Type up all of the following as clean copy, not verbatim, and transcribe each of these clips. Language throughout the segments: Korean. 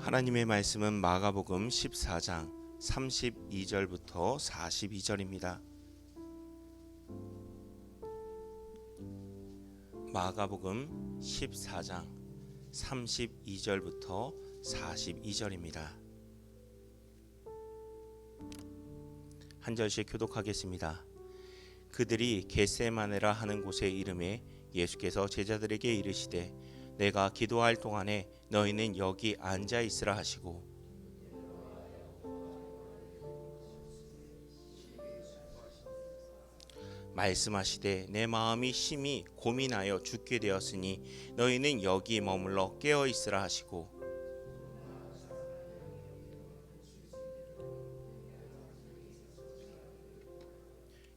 하나님의 말씀은 마가복음 14장 32절부터 42절입니다. 마가복음 14장 32절부터 42절입니다. 한 절씩 교독하겠습니다. 그들이 겟세마네라 하는 곳에 이르매 예수께서 제자들에게 이르시되 내가 기도할 동안에 너희는 여기 앉아 있으라 하시고 말씀하시되 내 마음이 심히 고민하여 죽게 되었으니 너희는 여기 머물러 깨어 있으라 하시고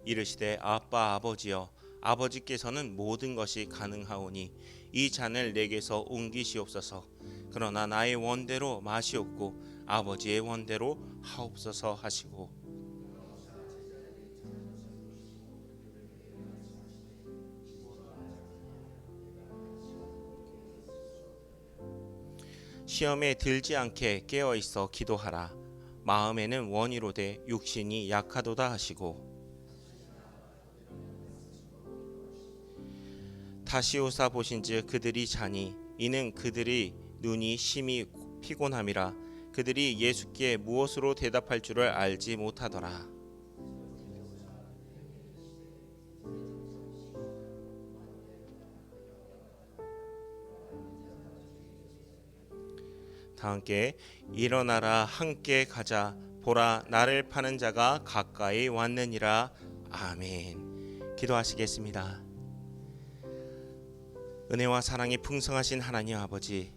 이르시되 아빠 아버지여 아버지께서는 모든 것이 가능하오니 이 잔을 내게서 옮기시옵소서. 그러나 나의 원대로 마시옵고 아버지의 원대로 하옵소서 하시고 시험에 들지 않게 깨어 있어 기도하라. 마음에는 원이로되 육신이 약하도다 하시고 다시 오사 보신즉 그들이 자니 이는 그들이 눈이 심히 피곤함이라. 그들이 예수께 무엇으로 대답할 줄을 알지 못하더라. 다 함께 일어나라 함께 가자 보라 나를 파는 자가 가까이 왔느니라. 아멘. 기도하시겠습니다. 은혜와 사랑이 풍성하신 하나님 아버지,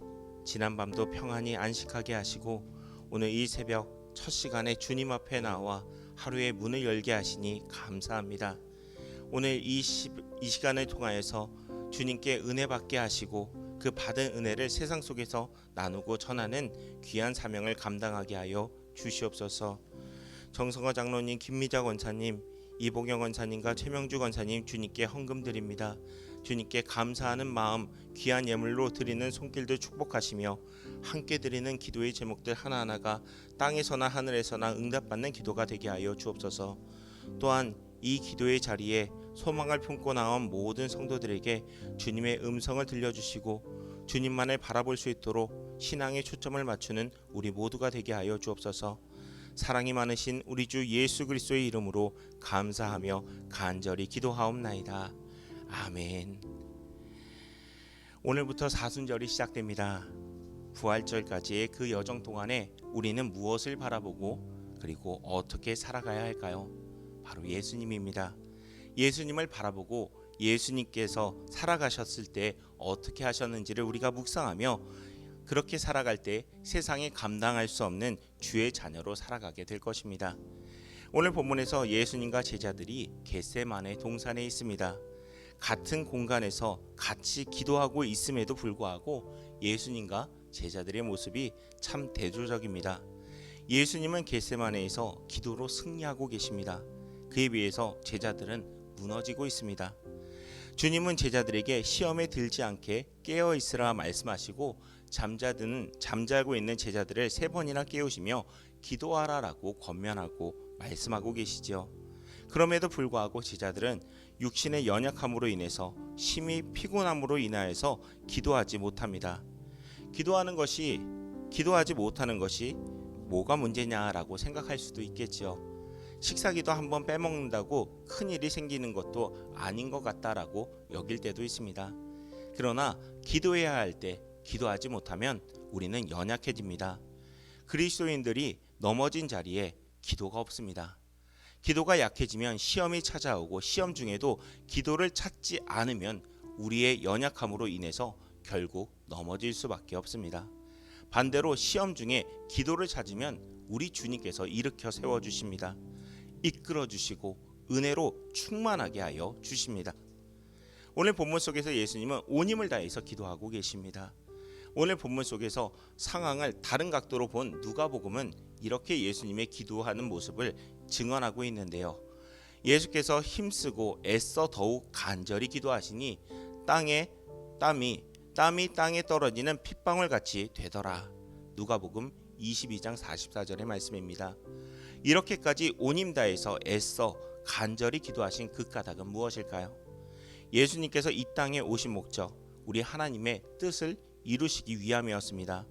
지난밤도 평안히 안식하게 하시고 오늘 이 새벽 첫 시간에 주님 앞에 나와 하루의 문을 열게 하시니 감사합니다. 오늘 이 시간을 통하여서 주님께 은혜 받게 하시고 그 받은 은혜를 세상 속에서 나누고 전하는 귀한 사명을 감당하게 하여 주시옵소서. 정성화 장로님, 김미자 권사님, 이보경 권사님과 최명주 권사님 주님께 헌금 드립니다. 주님께 감사하는 마음 귀한 예물로 드리는 손길들 축복하시며 함께 드리는 기도의 제목들 하나하나가 땅에서나 하늘에서나 응답받는 기도가 되게 하여 주옵소서. 또한 이 기도의 자리에 소망을 품고 나온 모든 성도들에게 주님의 음성을 들려주시고 주님만을 바라볼 수 있도록 신앙의 초점을 맞추는 우리 모두가 되게 하여 주옵소서. 사랑이 많으신 우리 주 예수 그리스도의 이름으로 감사하며 간절히 기도하옵나이다. 아멘. 오늘부터 사순절이 시작됩니다. 부활절까지의 그 여정 동안에 우리는 무엇을 바라보고 그리고 어떻게 살아가야 할까요? 바로 예수님입니다. 예수님을 바라보고 예수님께서 살아가셨을 때 어떻게 하셨는지를 우리가 묵상하며 그렇게 살아갈 때 세상에 감당할 수 없는 주의 자녀로 살아가게 될 것입니다. 오늘 본문에서 예수님과 제자들이 겟세마네 동산에 있습니다. 같은 공간에서 같이 기도하고 있음에도 불구하고 예수님과 제자들의 모습이 참 대조적입니다. 예수님은 겟세마네에서 기도로 승리하고 계십니다. 그에 비해서 제자들은 무너지고 있습니다. 주님은 제자들에게 시험에 들지 않게 깨어 있으라 말씀하시고 잠자고 있는 제자들을 3번이나 깨우시며 기도하라라고 권면하고 말씀하고 계시죠. 그럼에도 불구하고 제자들은 육신의 연약함으로 인해서 심히 피곤함으로 인하여서 기도하지 못합니다. 기도하지 못하는 것이 뭐가 문제냐라고 생각할 수도 있겠죠. 식사기도 한번 빼먹는다고 큰일이 생기는 것도 아닌 것 같다라고 여길 때도 있습니다. 그러나 기도해야 할 때 기도하지 못하면 우리는 연약해집니다. 그리스도인들이 넘어진 자리에 기도가 없습니다. 기도가 약해지면 시험이 찾아오고 시험 중에도 기도를 찾지 않으면 우리의 연약함으로 인해서 결국 넘어질 수밖에 없습니다. 반대로 시험 중에 기도를 찾으면 우리 주님께서 일으켜 세워주십니다. 이끌어 주시고 은혜로 충만하게 하여 주십니다. 오늘 본문 속에서 예수님은 온 힘을 다해서 기도하고 계십니다. 오늘 본문 속에서 상황을 다른 각도로 본 누가복음은 이렇게 예수님의 기도하는 모습을 증언하고 있는데요. 예수께서 힘쓰고 애써 더욱 간절히 기도하시니 땀이 땅에 떨어지는 핏방울 같이 되더라. 누가복음 22장 44절의 말씀입니다. 이렇게까지 온 힘 다해서 애써 간절히 기도하신 그 까닭은 무엇일까요? 예수님께서 이 땅에 오신 목적, 우리 하나님의 뜻을 이루시기 위함이었습니다.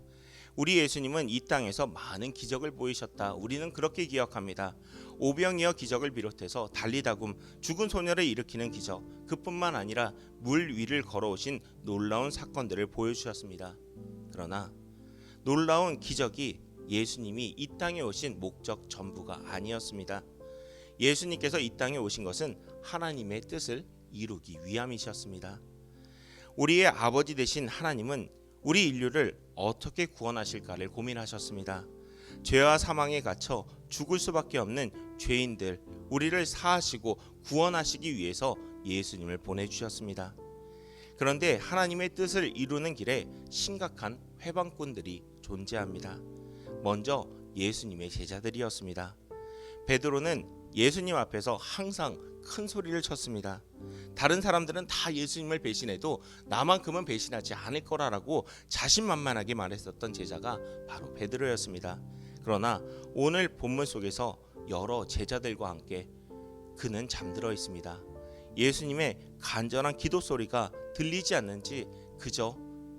우리 예수님은 이 땅에서 많은 기적을 보이셨다. 우리는 그렇게 기억합니다. 오병이어 기적을 비롯해서 달리다굼, 죽은 소녀를 일으키는 기적, 그뿐만 아니라 물 위를 걸어오신 놀라운 사건들을 보여주셨습니다. 그러나 놀라운 기적이 예수님이 이 땅에 오신 목적 전부가 아니었습니다. 예수님께서 이 땅에 오신 것은 하나님의 뜻을 이루기 위함이셨습니다. 우리의 아버지 되신 하나님은 우리 인류를 어떻게 구원하실까를 고민하셨습니다. 죄와 사망에 갇혀 죽을 수밖에 없는 죄인들, 우리를 사하시고 구원하시기 위해서 예수님을 보내주셨습니다. 그런데 하나님의 뜻을 이루는 길에 심각한 회방꾼들이 존재합니다. 먼저 예수님의 제자들이었습니다. 베드로는 예수님 앞에서 항상 큰 소리를 쳤습니다. 다른 사람들은 다 예수님을 배신해도 나만큼은 배신하지 않을 거라고 자신만만하게 말했었던 제자가 바로 베드로였습니다. 그러나 오늘 본문 속에서 여러 제자들과 함께 그는 잠들어 있습니다. 예수님의 간절한 기도 소리가 들리지 않는지 그저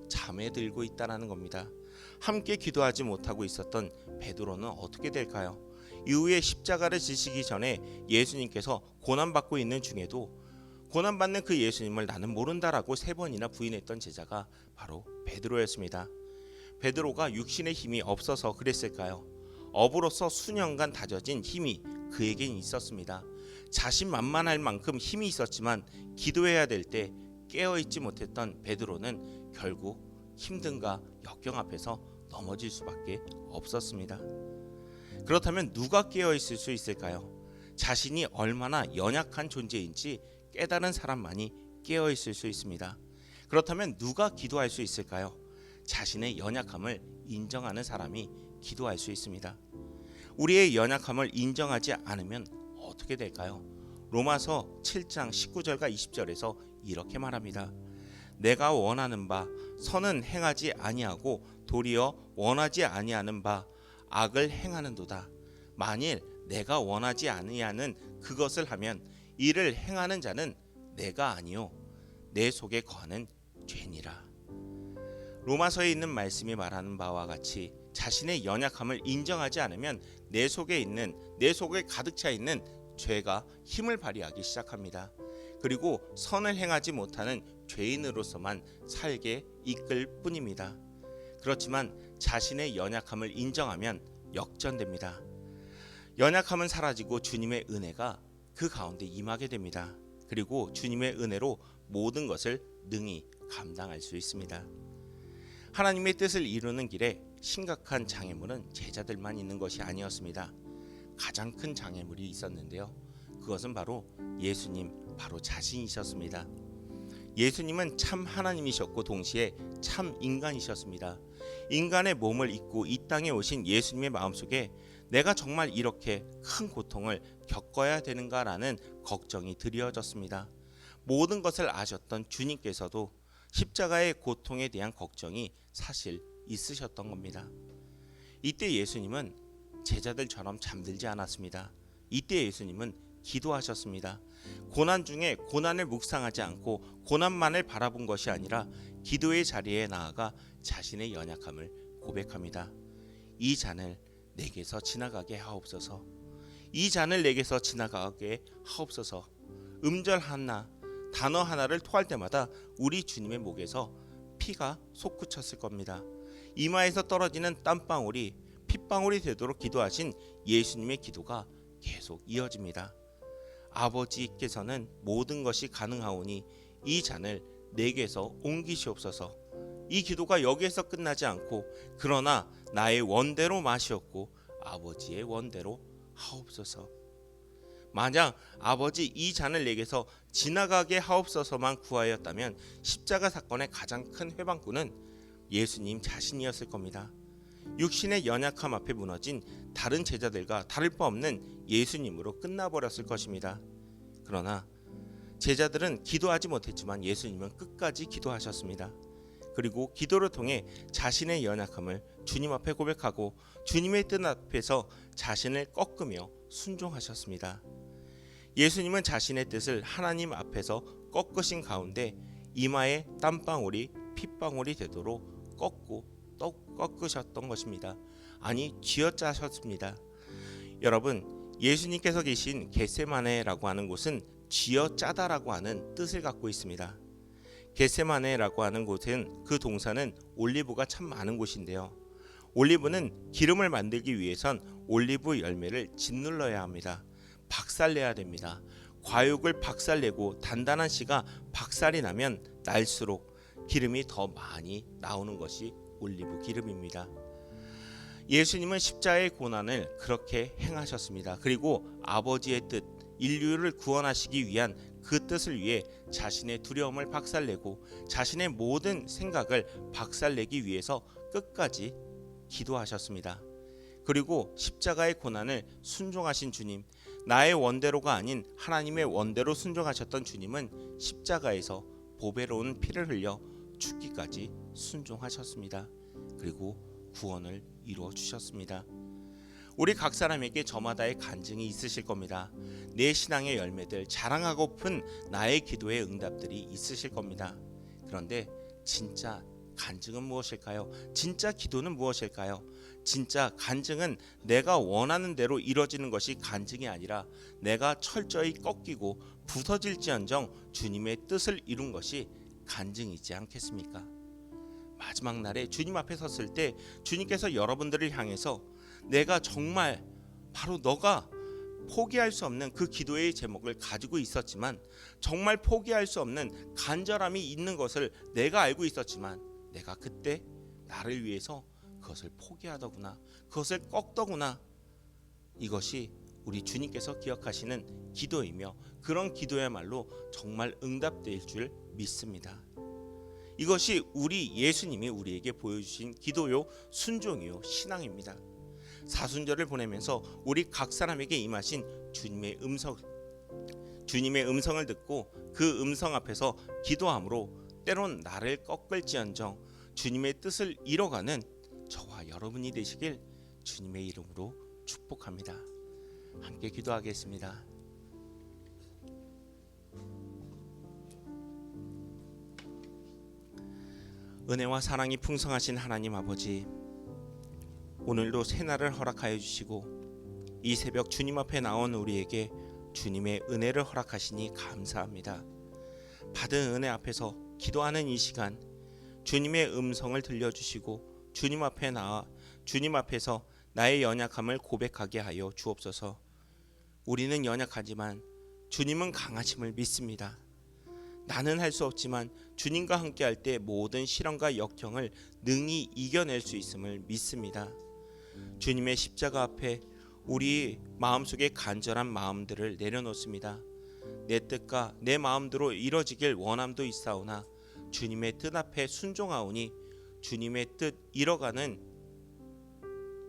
잠에 들고 있다는 겁니다. 함께 기도하지 못하고 있었던 베드로는 어떻게 될까요? 이후에 십자가를 지시기 전에 예수님께서 고난받고 있는 중에도 고난받는 그 예수님을 나는 모른다라고 3번이나 부인했던 제자가 바로 베드로였습니다. 베드로가 육신의 힘이 없어서 그랬을까요? 업으로서 수년간 다져진 힘이 그에겐 있었습니다. 자신만만할 만큼 힘이 있었지만 기도해야 될 때 깨어있지 못했던 베드로는 결국 힘든가 역경 앞에서 넘어질 수밖에 없었습니다. 그렇다면 누가 깨어있을 수 있을까요? 자신이 얼마나 연약한 존재인지 깨달은 사람만이 깨어있을 수 있습니다. 그렇다면 누가 기도할 수 있을까요? 자신의 연약함을 인정하는 사람이 기도할 수 있습니다. 우리의 연약함을 인정하지 않으면 어떻게 될까요? 로마서 7장 19절과 20절에서 이렇게 말합니다. 내가 원하는 바 선은 행하지 아니하고 도리어 원하지 아니하는 바 악을 행하는도다. 만일 내가 원하지 아니하는 그것을 하면 이를 행하는 자는 내가 아니요 내 속에 거하는 죄니라. 로마서에 있는 말씀이 말하는 바와 같이 자신의 연약함을 인정하지 않으면 내 속에 가득 차 있는 죄가 힘을 발휘하기 시작합니다. 그리고 선을 행하지 못하는 죄인으로서만 살게 이끌 뿐입니다. 그렇지만 자신의 연약함을 인정하면 역전됩니다. 연약함은 사라지고 주님의 은혜가 그 가운데 임하게 됩니다. 그리고 주님의 은혜로 모든 것을 능히 감당할 수 있습니다. 하나님의 뜻을 이루는 길에 심각한 장애물은 제자들만 있는 것이 아니었습니다. 가장 큰 장애물이 있었는데요. 그것은 바로 예수님, 바로 자신이셨습니다. 예수님은 참 하나님이셨고 동시에 참 인간이셨습니다. 인간의 몸을 입고 이 땅에 오신 예수님의 마음속에 내가 정말 이렇게 큰 고통을 겪어야 되는가라는 걱정이 드리워졌습니다. 모든 것을 아셨던 주님께서도 십자가의 고통에 대한 걱정이 사실 있으셨던 겁니다. 이때 예수님은 제자들처럼 잠들지 않았습니다. 이때 예수님은 기도하셨습니다. 고난 중에 고난을 묵상하지 않고 고난만을 바라본 것이 아니라 기도의 자리에 나아가 자신의 연약함을 고백합니다. 이 잔을 내게서 지나가게 하옵소서. 이 잔을 내게서 지나가게 하옵소서. 음절 하나, 단어 하나를 토할 때마다 우리 주님의 목에서 피가 솟구쳤을 겁니다. 이마에서 떨어지는 땀방울이 핏방울이 되도록 기도하신 예수님의 기도가 계속 이어집니다. 아버지께서는 모든 것이 가능하오니 이 잔을 내게서 옮기시옵소서. 이 기도가 여기에서 끝나지 않고 그러나 나의 원대로 마시옵고 아버지의 원대로 하옵소서. 만약 아버지 이 잔을 내게서 지나가게 하옵소서만 구하였다면 십자가 사건의 가장 큰 회방꾼은 예수님 자신이었을 겁니다. 육신의 연약함 앞에 무너진 다른 제자들과 다를 바 없는 예수님으로 끝나버렸을 것입니다. 그러나 제자들은 기도하지 못했지만 예수님은 끝까지 기도하셨습니다. 그리고 기도를 통해 자신의 연약함을 주님 앞에 고백하고 주님의 뜻 앞에서 자신을 꺾으며 순종하셨습니다. 예수님은 자신의 뜻을 하나님 앞에서 꺾으신 가운데 이마에 땀방울이 핏방울이 되도록 꺾으셨던 것입니다. 아니, 쥐어짜셨습니다. 여러분, 예수님께서 계신 겟세마네라고 하는 곳은 쥐어짜다라고 하는 뜻을 갖고 있습니다. 겟세마네라고 하는 곳은 그 동사는 올리브가 참 많은 곳인데요. 올리브는 기름을 만들기 위해선 올리브 열매를 짓눌러야 합니다. 박살내야 됩니다. 과육을 박살내고 단단한 씨가 박살이 나면 날수록 기름이 더 많이 나오는 것이 올리브 기름입니다. 예수님은 십자가의 고난을 그렇게 행하셨습니다. 그리고 아버지의 뜻, 인류를 구원하시기 위한 그 뜻을 위해 자신의 두려움을 박살내고 자신의 모든 생각을 박살내기 위해서 끝까지 기도하셨습니다. 그리고 십자가의 고난을 순종하신 주님, 나의 원대로가 아닌 하나님의 원대로 순종하셨던 주님은 십자가에서 보배로운 피를 흘려 죽기까지 순종하셨습니다. 그리고 구원을 이루어 주셨습니다. 우리 각 사람에게 저마다의 간증이 있으실 겁니다. 내 신앙의 열매들, 자랑하고픈 나의 기도의 응답들이 있으실 겁니다. 그런데 진짜 간증은 무엇일까요? 진짜 기도는 무엇일까요? 진짜 간증은 내가 원하는 대로 이루어지는 것이 간증이 아니라 내가 철저히 꺾이고 부서질지언정 주님의 뜻을 이룬 것이 간증이지 않겠습니까? 마지막 날에 주님 앞에 섰을 때 주님께서 여러분들을 향해서 내가 정말 바로 너가 포기할 수 없는 그 기도의 제목을 가지고 있었지만, 정말 포기할 수 없는 간절함이 있는 것을 내가 알고 있었지만, 내가 그때 나를 위해서 그것을 포기하더구나, 그것을 꺾더구나. 이것이 우리 주님께서 기억하시는 기도이며, 그런 기도야말로 정말 응답될 줄 믿습니다. 이것이 우리 예수님이 우리에게 보여주신 기도요, 순종이요, 신앙입니다. 사순절을 보내면서 우리 각 사람에게 임하신 주님의 음성을 듣고 그 음성 앞에서 기도함으로 때론 나를 꺾을지언정 주님의 뜻을 이뤄가는 저와 여러분이 되시길 주님의 이름으로 축복합니다. 함께 기도하겠습니다. 은혜와 사랑이 풍성하신 하나님 아버지, 오늘도 새날을 허락하여 주시고 이 새벽 주님 앞에 나온 우리에게 주님의 은혜를 허락하시니 감사합니다. 받은 은혜 앞에서 기도하는 이 시간, 주님의 음성을 들려주시고 주님 앞에 나와 주님 앞에서 나의 연약함을 고백하게 하여 주옵소서. 우리는 연약하지만 주님은 강하심을 믿습니다. 나는 할 수 없지만 주님과 함께할 때 모든 시련과 역경을 능히 이겨낼 수 있음을 믿습니다. 주님의 십자가 앞에 우리 마음속에 간절한 마음들을 내려놓습니다. 내 뜻과 내 마음대로 이뤄지길 원함도 있사오나 주님의 뜻 앞에 순종하오니 주님의 뜻 이뤄가는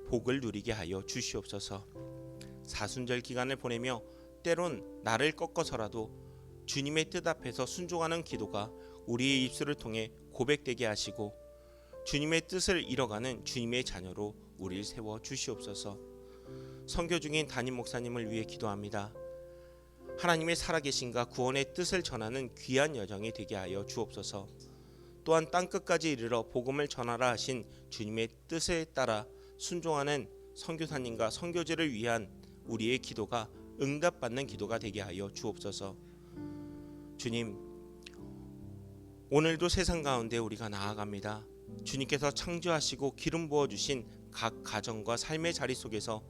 복을 누리게 하여 주시옵소서. 사순절 기간을 보내며 때론 나를 꺾어서라도 주님의 뜻 앞에서 순종하는 기도가 우리의 입술을 통해 고백되게 하시고 주님의 뜻을 이뤄가는 주님의 자녀로 우리를 세워 주시옵소서. 선교 중인 담임 목사님을 위해 기도합니다. 하나님의 살아계신과 구원의 뜻을 전하는 귀한 여정이 되게 하여 주옵소서. 또한 땅끝까지 이르러 복음을 전하라 하신 주님의 뜻에 따라 순종하는 선교사님과 선교지를 위한 우리의 기도가 응답받는 기도가 되게 하여 주옵소서. 주님, 오늘도 세상 가운데 우리가 나아갑니다. 주님께서 창조하시고 기름 부어주신 각 가정과 삶의 자리 속에서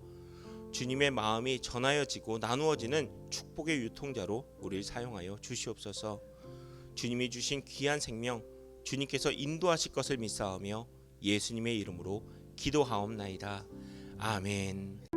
주님의 마음이 전하여지고 나누어지는 축복의 유통자로 우리를 사용하여 주시옵소서. 주님이 주신 귀한 생명 주님께서 인도하실 것을 믿사오며 예수님의 이름으로 기도하옵나이다. 아멘.